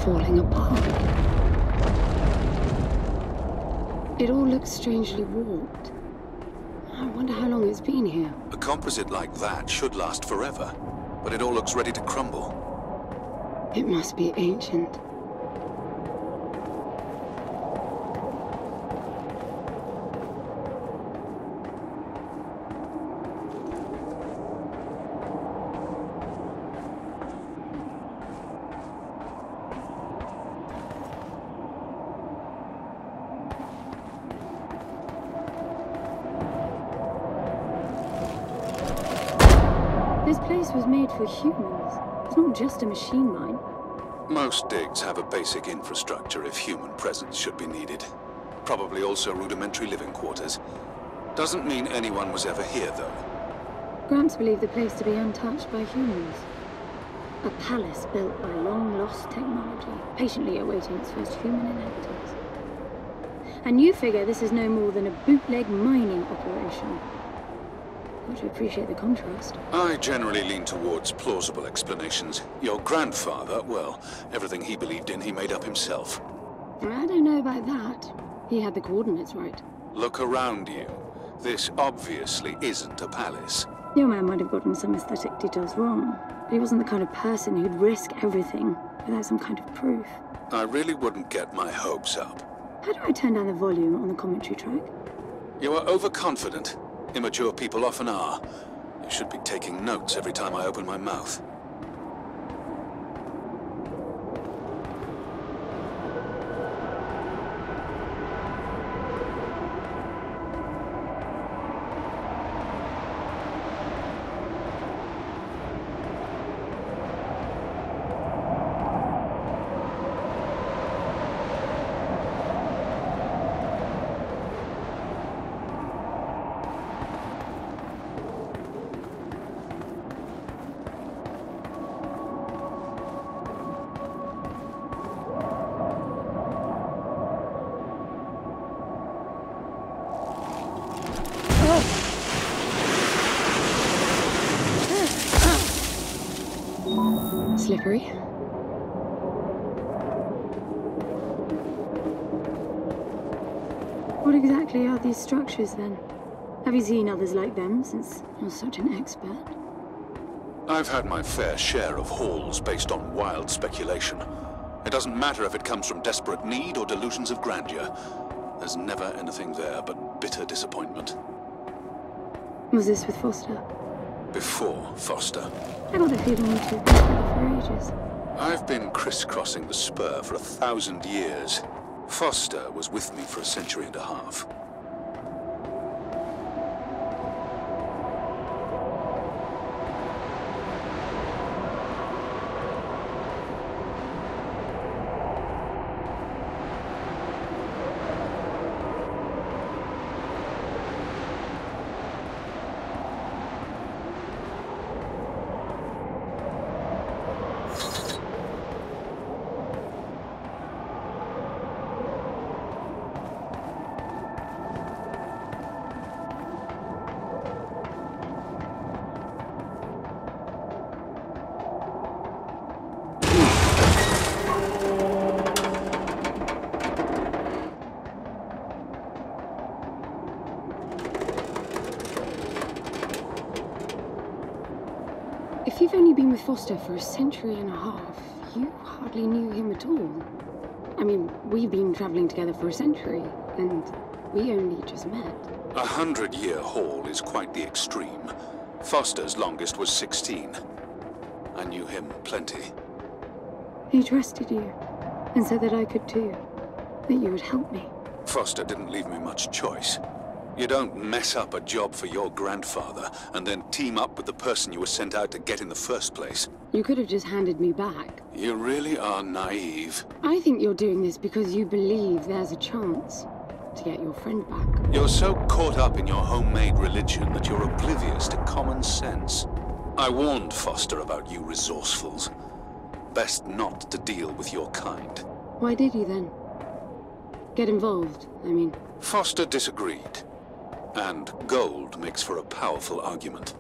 falling apart. It all looks strangely warped. I wonder how long it's been here. A composite like that should last forever, but it all looks ready to crumble. It must be ancient. This place was made for humans. It's not just a machine mine. Most digs have a basic infrastructure if human presence should be needed. Probably also rudimentary living quarters. Doesn't mean anyone was ever here, though. Gramps believed the place to be untouched by humans. A palace built by long-lost technology, patiently awaiting its first human inhabitants. And you figure this is no more than a bootleg mining operation. Got to appreciate the contrast. I generally lean towards plausible explanations. Your grandfather, well, everything he believed in, he made up himself. I don't know about that. He had the coordinates right. Look around you. This obviously isn't a palace. Your man might have gotten some aesthetic details wrong, but he wasn't the kind of person who'd risk everything without some kind of proof. I really wouldn't get my hopes up. How do I turn down the volume on the commentary track? You are overconfident. Immature people often are. You should be taking notes every time I open my mouth. Slippery. What exactly are these structures then? Have you seen others like them since you're such an expert? I've had my fair share of hauls based on wild speculation. It doesn't matter if it comes from desperate need or delusions of grandeur. There's never anything there but bitter disappointment. Was this with Foster? Before Foster. I got the feeling you two have been together for ages. I've been crisscrossing the spur for 1,000 years. Foster was with me for a century and a half. If you've only been with Foster for a century and a half, you hardly knew him at all. I mean, we've been traveling together for a century, and we only just met. 100-year haul is quite the extreme. Foster's longest was 16. I knew him plenty. He trusted you, and said that I could too, that you would help me. Foster didn't leave me much choice. You don't mess up a job for your grandfather and then team up with the person you were sent out to get in the first place. You could have just handed me back. You really are naive. I think you're doing this because you believe there's a chance to get your friend back. You're so caught up in your homemade religion that you're oblivious to common sense. I warned Foster about you resourcefuls. Best not to deal with your kind. Why did you then? Get involved, I mean. Foster disagreed. And gold makes for a powerful argument.